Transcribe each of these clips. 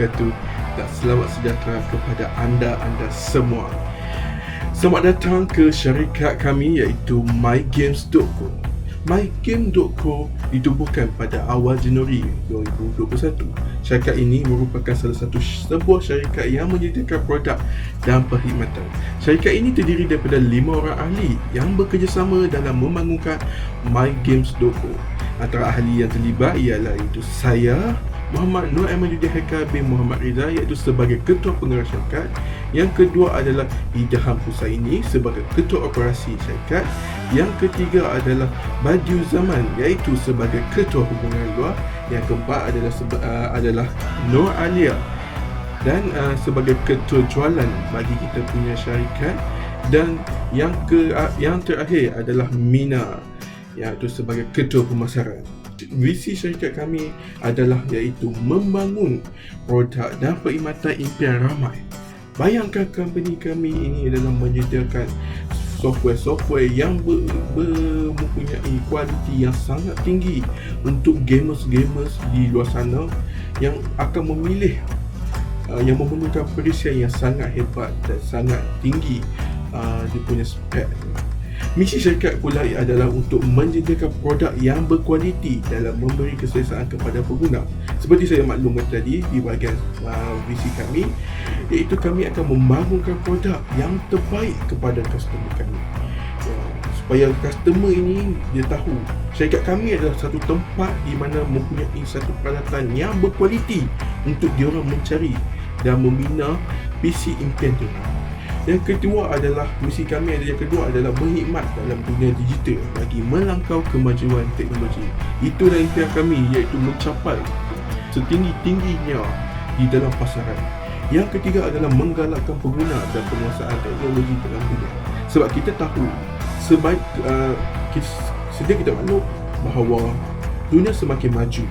wabarakatuh dan selamat sejahtera kepada anda semua. Selamat datang ke syarikat kami iaitu MyGames.co. MyGame.co ditubuhkan pada awal Januari 2021. Syarikat ini merupakan sebuah syarikat yang menyediakan produk dan perkhidmatan. Syarikat ini terdiri daripada 5 orang ahli yang bekerjasama dalam membangunkan MyGames.co. Antara ahli yang terlibat ialah saya, Muhammad Nur Ahmaduddin Haikal bin Muhammad Rizal iaitu sebagai Ketua Penggerak Syarikat. Yang kedua adalah Idham Husaini sebagai Ketua Operasi Syarikat. Yang ketiga adalah Badiu Zaman iaitu sebagai Ketua Hubungan Luar. Yang keempat adalah Nur Alia dan sebagai Ketua Jualan bagi kita punya syarikat. Dan yang terakhir adalah Mina iaitu sebagai Ketua Pemasaran. Visi syarikat kami adalah iaitu membangun produk dan perkhidmatan impian ramai. Bayangkan company kami ini adalah menyediakan software yang mempunyai kualiti yang sangat tinggi untuk gamers di luar sana yang akan memilih yang memerlukan perisian yang sangat hebat dan sangat tinggi dia punya spek. Misi syarikat pula adalah untuk menyediakan produk yang berkualiti dalam memberi keselesaan kepada pengguna. Seperti saya maklumkan tadi di bahagian visi kami, iaitu kami akan membangunkan produk yang terbaik kepada customer kami. Supaya customer ini dia tahu syarikat kami adalah satu tempat di mana mempunyai satu peralatan yang berkualiti untuk diorang mencari dan membina PC impian tu. Yang kedua adalah misi kami adalah berkhidmat dalam dunia digital bagi melangkau kemajuan teknologi. Itulah impian kami iaitu mencapai setinggi-tingginya di dalam pasaran. Yang ketiga adalah menggalakkan pengguna dan penguasaan teknologi dalam dunia. Sebab kita tahu sedia kita maklum bahawa dunia semakin maju.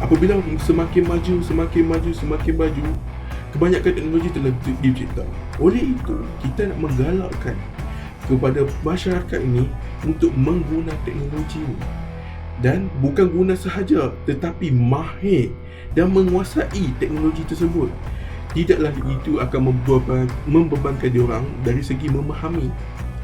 Apabila semakin maju, kebanyakan teknologi telah dicipta. Oleh itu, kita nak menggalakkan kepada masyarakat ini untuk menggunakan teknologi ini. Dan bukan guna sahaja, tetapi mahir dan menguasai teknologi tersebut. Tidaklah itu akan membebankan diorang dari segi memahami.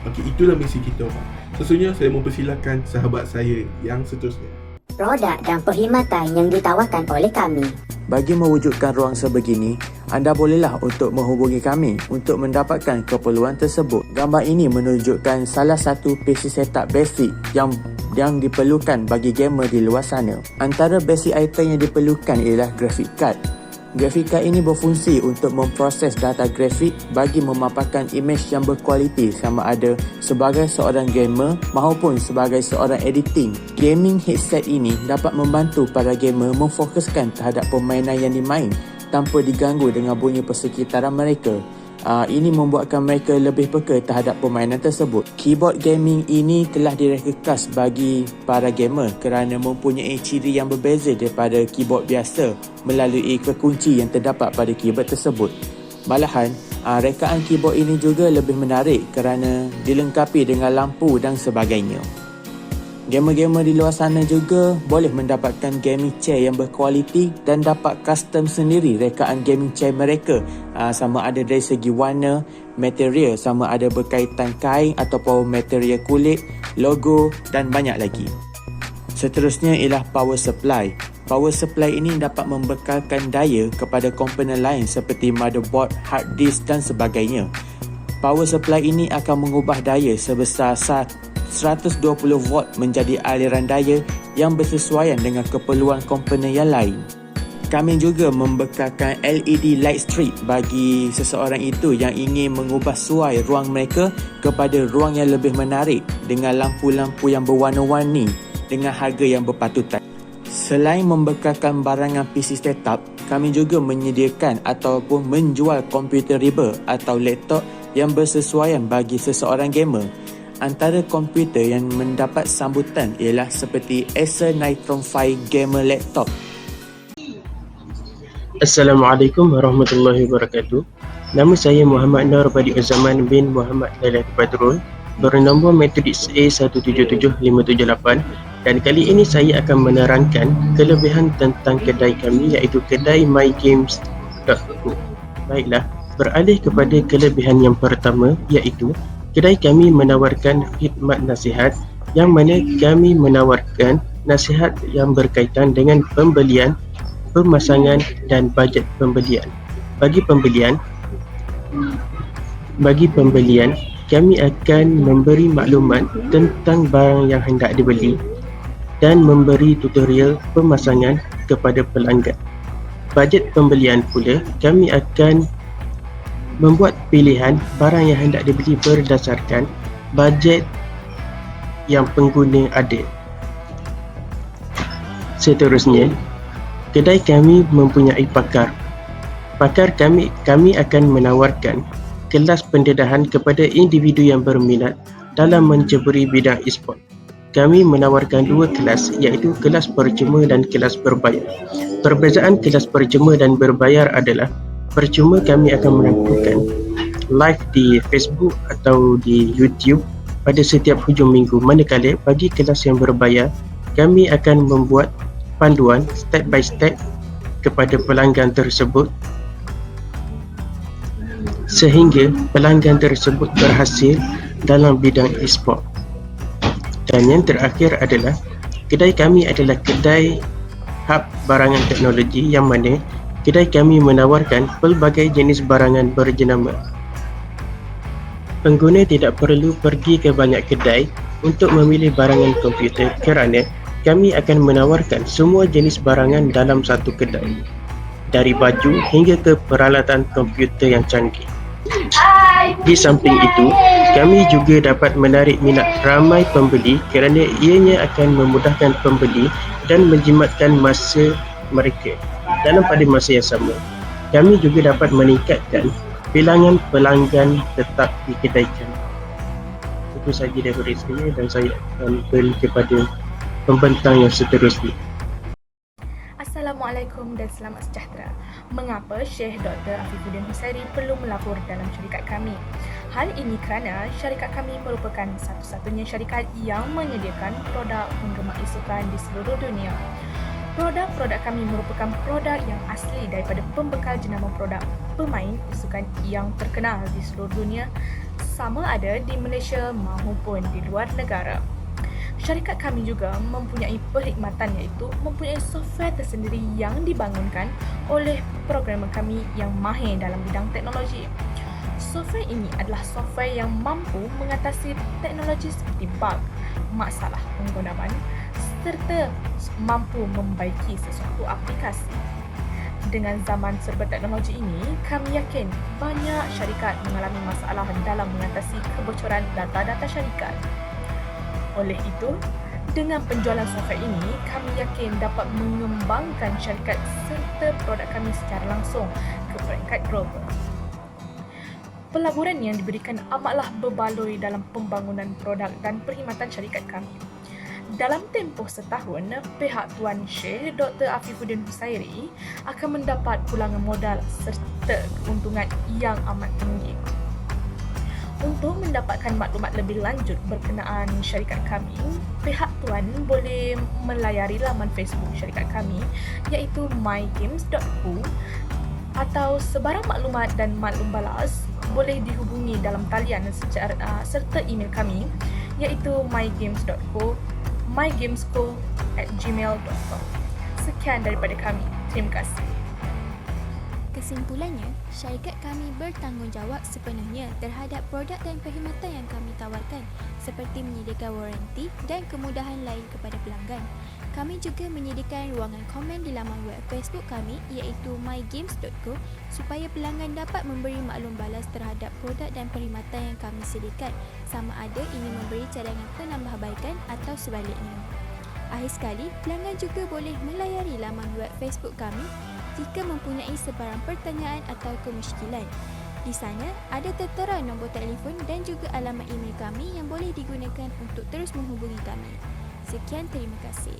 Okey, itulah misi kita. Sesungguhnya saya mempersilakan sahabat saya yang seterusnya. Produk dan perkhidmatan yang ditawarkan oleh kami. Bagi mewujudkan ruang sebegini, anda bolehlah untuk menghubungi kami untuk mendapatkan keperluan tersebut. Gambar ini menunjukkan salah satu PC setup basic yang diperlukan bagi gamer di luar sana. Antara basic item yang diperlukan ialah graphic card. Graphic card ini berfungsi untuk memproses data grafik bagi memaparkan imej yang berkualiti sama ada sebagai seorang gamer maupun sebagai seorang editing. Gaming headset ini dapat membantu para gamer memfokuskan terhadap permainan yang dimain tanpa diganggu dengan bunyi persekitaran mereka. Ini membuatkan mereka lebih peka terhadap permainan tersebut. Keyboard gaming ini telah direka khas bagi para gamer kerana mempunyai ciri yang berbeza daripada keyboard biasa melalui kekunci yang terdapat pada keyboard tersebut. Malahan, rekaan keyboard ini juga lebih menarik kerana dilengkapi dengan lampu dan sebagainya. Gamer-gamer di luar sana juga boleh mendapatkan gaming chair yang berkualiti dan dapat custom sendiri rekaan gaming chair mereka, sama ada dari segi warna, material sama ada berkaitan kain ataupun material kulit, logo dan banyak lagi. Seterusnya ialah power supply. Power supply ini dapat membekalkan daya kepada komponen lain seperti motherboard, hard disk dan sebagainya. Power supply ini akan mengubah daya sebesar 120 volt menjadi aliran daya yang bersesuaian dengan keperluan komponen yang lain. Kami juga membekalkan LED light strip bagi seseorang itu yang ingin mengubah suai ruang mereka kepada ruang yang lebih menarik dengan lampu-lampu yang berwarna-warni dengan harga yang berpatutan. Selain membekalkan barangan PC setup, kami juga menyediakan ataupun menjual komputer riba atau laptop yang bersesuaian bagi seseorang gamer. Antara komputer yang mendapat sambutan ialah seperti Acer Nitron 5 Gamer Laptop. Assalamualaikum warahmatullahi wabarakatuh. Nama saya Muhammad Nur Badiu Zaman bin Muhammad Lailatul Badrul, bernombor Matrix A177578, dan kali ini saya akan menerangkan kelebihan tentang kedai kami iaitu kedai MyGames games.co. Baiklah, beralih kepada kelebihan yang pertama, iaitu kedai kami menawarkan khidmat nasihat, yang mana kami menawarkan nasihat yang berkaitan dengan pembelian, pemasangan dan bajet pembelian. Bagi pembelian, kami akan memberi maklumat tentang barang yang hendak dibeli dan memberi tutorial pemasangan kepada pelanggan. Bajet pembelian pula, kami akan membuat pilihan barang yang hendak dibeli berdasarkan bajet yang pengguna ada. Seterusnya, kedai kami mempunyai pakar. Kami akan menawarkan kelas pendedahan kepada individu yang berminat dalam menceburi bidang e-sport. Kami menawarkan dua kelas, iaitu kelas percuma dan kelas berbayar. Perbezaan kelas percuma dan berbayar adalah percuma kami akan melakukan live di Facebook atau di YouTube pada setiap hujung minggu, manakala bagi kelas yang berbayar, kami akan membuat panduan step by step kepada pelanggan tersebut sehingga pelanggan tersebut berhasil dalam bidang e-sport. Dan yang terakhir adalah kedai kami adalah kedai hub barangan teknologi, yang mana kedai kami menawarkan pelbagai jenis barangan berjenama. Pengguna tidak perlu pergi ke banyak kedai untuk memilih barangan komputer kerana kami akan menawarkan semua jenis barangan dalam satu kedai, dari baju hingga ke peralatan komputer yang canggih. Di samping itu, kami juga dapat menarik minat ramai pembeli kerana ianya akan memudahkan pembeli dan menjimatkan masa mereka. Dalam pada masa yang sama, kami juga dapat meningkatkan bilangan pelanggan tetap di kedai kami. Itu sahaja daripada saya, dan saya akan beri kepada pembentang yang seterusnya. Assalamualaikum dan selamat sejahtera. Mengapa Syekh Dr. Afifuddin Husairi perlu melapor dalam syarikat kami? Hal ini kerana syarikat kami merupakan satu-satunya syarikat yang menyediakan produk penggemar sukan di seluruh dunia. Produk-produk kami merupakan produk yang asli daripada pembekal jenama produk pemain sukan yang terkenal di seluruh dunia, sama ada di Malaysia maupun di luar negara. Syarikat kami juga mempunyai perkhidmatan, iaitu mempunyai software tersendiri yang dibangunkan oleh programmer kami yang mahir dalam bidang teknologi. Software ini adalah software yang mampu mengatasi teknologi seperti bug, masalah penggunaan serta mampu membaiki sesuatu aplikasi. Dengan zaman serba teknologi ini, kami yakin banyak syarikat mengalami masalah dalam mengatasi kebocoran data-data syarikat. Oleh itu, dengan penjualan software ini, kami yakin dapat mengembangkan syarikat serta produk kami secara langsung ke peringkat global. Pelaburan yang diberikan amatlah berbaloi dalam pembangunan produk dan perkhidmatan syarikat kami. Dalam tempoh setahun, pihak Tuan Syekh Dr. Afifuddin Husairi akan mendapat pulangan modal serta keuntungan yang amat tinggi. Untuk mendapatkan maklumat lebih lanjut berkenaan syarikat kami, pihak Tuan boleh melayari laman Facebook syarikat kami, iaitu mygames.co, atau sebarang maklumat dan maklum balas boleh dihubungi dalam talian serta email kami, iaitu mygamesco@gmail.com. Sekian daripada kami. Terima kasih. Kesimpulannya, syarikat kami bertanggungjawab sepenuhnya terhadap produk dan perkhidmatan yang kami tawarkan, seperti menyediakan waranti dan kemudahan lain kepada pelanggan. Kami juga menyediakan ruangan komen di laman web Facebook kami, iaitu mygames.co, supaya pelanggan dapat memberi maklum balas terhadap produk dan perkhidmatan yang kami sediakan, sama ada ingin memberi cadangan penambahbaikan atau sebaliknya. Akhir sekali, pelanggan juga boleh melayari laman web Facebook kami jika mempunyai sebarang pertanyaan atau kemusykilan. Di sana ada tertera nombor telefon dan juga alamat email kami yang boleh digunakan untuk terus menghubungi kami. Sekian, terima kasih.